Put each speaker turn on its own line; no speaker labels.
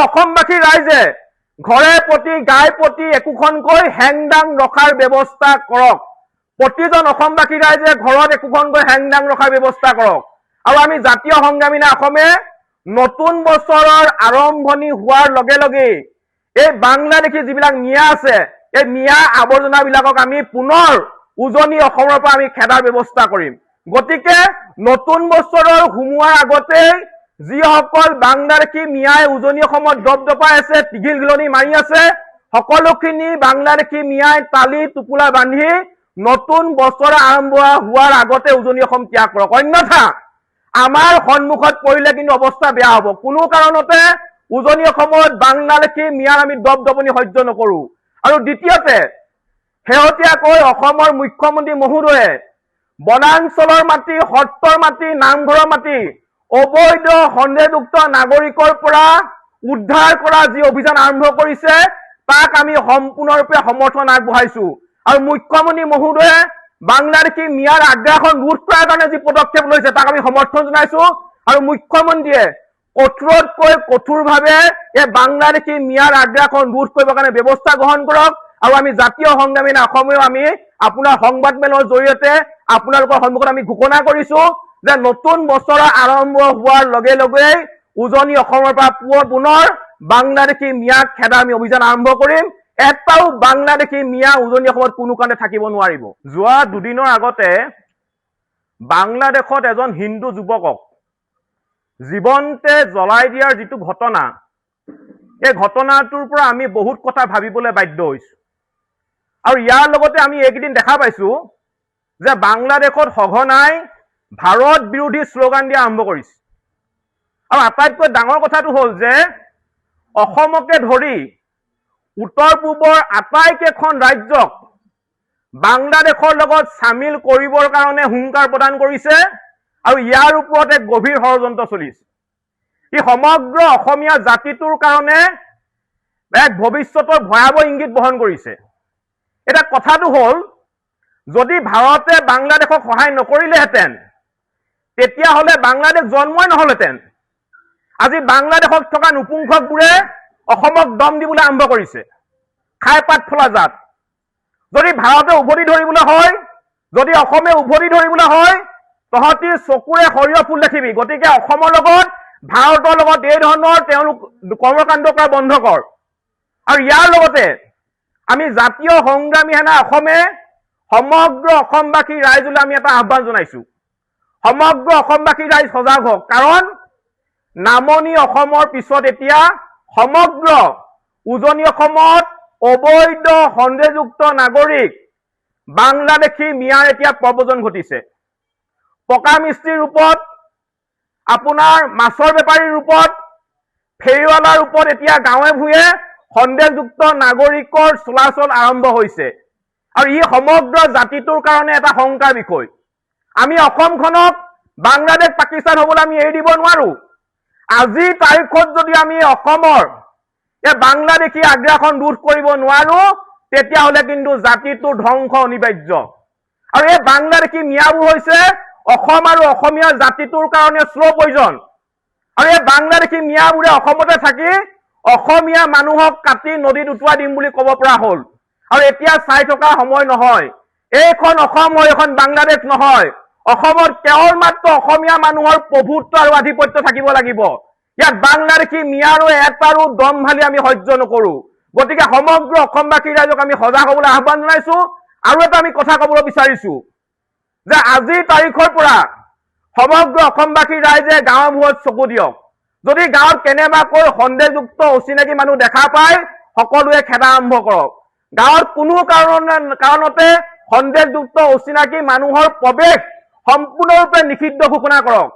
অসমবাসী ৰাইজে ঘৰে প্ৰতি গাই প্ৰতি একোখনকৈ হেংদাং ৰখাৰ ব্যৱস্থা কৰক। প্ৰতিজন অসমবাসী ৰাইজে ঘৰত একোখনকৈ হেংদাং ৰখাৰ ব্যৱস্থা কৰক। আৰু আমি জাতীয় সংগ্ৰামী অসমে নতুন বছৰৰ আৰম্ভণি হোৱাৰ লগে লগে এই বাংলাদেশী যিবিলাক মিয়া আছে, এই মিয়া আৱৰ্জনাবিলাকক আমি পুনৰ উজনি অসমৰ পৰা আমি খেদাৰ ব্যৱস্থা কৰিম। গতিকে নতুন বছৰৰ সোমোৱাৰ আগতে যিসকল বাংলাদেশী মিয়াই উজনি অসমত দপদপাই আছে, টিঘিল ঘিলনি মাৰি আছে, সকলোখিনি বাংলাদেশী মিয়াই তালি টোপোলা বান্ধি নতুন বছৰ আৰম্ভ হোৱাৰ আগতে উজনি অসম ত্যাগ কৰক। অন্যথা আমাৰ সন্মুখত পৰিলে কিন্তু অৱস্থা বেয়া হ'ব। কোনো কাৰণতে উজনি অসমত বাংলাদেশী মিয়াৰ আমি দপদপনি সহ্য নকৰো। আৰু দ্বিতীয়তে, শেহতীয়াকৈ অসমৰ মুখ্যমন্ত্ৰী মহোদয়ে বনাঞ্চলৰ মাটি, সত্ৰৰ মাটি, নামঘৰৰ মাটি অবৈধ সন্দেহযুক্ত নাগৰিকৰ পৰা উদ্ধাৰ কৰা যি অভিযান আৰম্ভ কৰিছে, তাক আমি সম্পূৰ্ণৰূপে সমৰ্থন আগবঢ়াইছো। আৰু মুখ্যমন্ত্ৰী মহোদয়ে বাংলাদেশী মিয়াৰ আগ্ৰাসন ৰোধ কৰাৰ কাৰণে যি পদক্ষেপ লৈছে, তাক আমি সমৰ্থন জনাইছো। আৰু মুখ্যমন্ত্ৰীয়ে কঠোৰতকৈ কঠোৰভাৱে এই বাংলাদেশী মিয়াৰ আগ্ৰাসন ৰোধ কৰিবৰ কাৰণে ব্যৱস্থা গ্ৰহণ কৰক। আৰু আমি জাতীয় সংগ্ৰামী অসমেও আমি আপোনাৰ সংবাদমেলৰ জৰিয়তে আপোনালোকৰ সন্মুখত আমি ঘোষণা কৰিছো যে নতুন বছৰ আৰম্ভ হোৱাৰ লগে লগে উজনি অসমৰ পৰা পুনৰ বাংলাদেশী মিয়াক খেদা আমি অভিযান আৰম্ভ কৰিম। এটাও বাংলাদেশী মিয়া উজনি অসমত কোনো কাৰণে থাকিব নোৱাৰিব। যোৱা দুদিনৰ আগতে বাংলাদেশত এজন হিন্দু যুৱকক জীৱনতে জ্বলাই দিয়াৰ যিটো ঘটনা, এই ঘটনাটোৰ পৰা আমি বহুত কথা ভাবিবলৈ বাধ্য হৈছো। আৰু ইয়াৰ লগতে আমি এইকেইদিন দেখা পাইছো যে বাংলাদেশত সঘনাই ভাৰত বিৰোধী শ্লোগান দিয়া আৰম্ভ কৰিছে। আৰু আটাইতকৈ ডাঙৰ কথাটো হ'ল যে অসমকে ধৰি উত্তৰ পূবৰ আটাইকেইখন ৰাজ্যক বাংলাদেশৰ লগত চামিল কৰিবৰ কাৰণে হুংকাৰ প্ৰদান কৰিছে। আৰু ইয়াৰ ওপৰত এক গভীৰ ষড়যন্ত্ৰ চলিছে। ই সমগ্ৰ অসমীয়া জাতিটোৰ কাৰণে এক ভৱিষ্যতৰ ভয়াৱহ ইংগিত বহন কৰিছে। এটা কথাটো হ'ল, যদি ভাৰতে বাংলাদেশক সহায় নকৰিলেহেঁতেন তেতিয়াহ'লে বাংলাদেশ জন্মই নহলহেঁতেন। আজি বাংলাদেশত থকা নপুংসকবোৰে অসমক দম দিবলৈ আৰম্ভ কৰিছে, খাই পাত ফলা জাত। যদি ভাৰতে উভতি ধৰিবলৈ হয়, যদি অসমে উভতি ধৰিবলৈ হয়, তহঁতি চকুৰে সৰিয়হ ফুল দেখিবি। গতিকে অসমৰ লগত ভাৰতৰ লগত এই ধৰণৰ তেওঁলোক কৰ্মকাণ্ড কৰা বন্ধ কৰ। আৰু ইয়াৰ লগতে আমি জাতীয় সংগ্ৰামী সেনা অসমে সমগ্ৰ অসমবাসী ৰাইজলৈ আমি এটা আহ্বান জনাইছো। সমগ্ৰ অসমবাসী ৰাইজ সজাগ হওক, কাৰণ নামনি অসমৰ পিছত এতিয়া সমগ্ৰ উজনি অসমত অবৈধ সন্দেহযুক্ত নাগৰিক বাংলাদেশী মিয়াৰ এতিয়া প্ৰব্ৰজন ঘটিছে। পকা মিস্ত্ৰীৰ ৰূপত, আপোনাৰ মাছৰ বেপাৰীৰ ৰূপত, ফেৰীৱালাৰ ৰূপত এতিয়া গাঁৱে ভূঞে সন্দেহযুক্ত নাগৰিকৰ চলাচল আৰম্ভ হৈছে। আৰু ই সমগ্ৰ জাতিটোৰ কাৰণে এটা শংকাৰ বিষয়। আমি অসমখনক বাংলাদেশ পাকিস্তান হ'বলৈ আমি এৰি দিব নোৱাৰো। আজিৰ তাৰিখত যদি আমি অসমৰ এই বাংলাদেশী আগ্ৰাসন ৰোধ কৰিব নোৱাৰো, তেতিয়াহ'লে কিন্তু জাতিটোৰ ধ্বংস অনিবাৰ্য। আৰু এই বাংলাদেশী মিয়াবোৰ হৈছে অসম আৰু অসমীয়া জাতিটোৰ কাৰণে শ্ল' পয়জন। আৰু এই বাংলাদেশী মিয়াবোৰে অসমতে থাকি অসমীয়া মানুহক কাটি নদীত উটুৱাই দিম বুলি ক'ব পৰা হ'ল। আৰু এতিয়া চাই থকা সময় নহয়। এইখন অসম হয়, এখন বাংলাদেশ নহয়। অসমত কেৱল মাত্ৰ অসমীয়া মানুহৰ প্ৰভুত্ব আৰু আধিপত্য থাকিব লাগিব। ইয়াত বাংলাদেশী মিয়াৰো এটাৰো দম ভালি আমি সহ্য নকৰো। গতিকে সমগ্ৰ অসমবাসী ৰাইজক আমি সজাগ হ'বলৈ আহ্বান জনাইছো। আৰু এটা আমি কথা ক'বলৈ বিচাৰিছো যে আজিৰ তাৰিখৰ পৰা সমগ্ৰ অসমবাসী ৰাইজে গাঁৱৰ মূৰত চকু দিয়ক। যদি গাঁৱত কেনেবাকৈ সন্দেহযুক্ত অচিনাকি মানুহ দেখা পায়, সকলোৱে খেদা আৰম্ভ কৰক। গাঁৱত কোনো কাৰণতে সন্দেহযুক্ত অচিনাকি মানুহৰ প্ৰৱেশ সম্পূৰ্ণৰূপে নিষিদ্ধ ঘোষণা কৰক।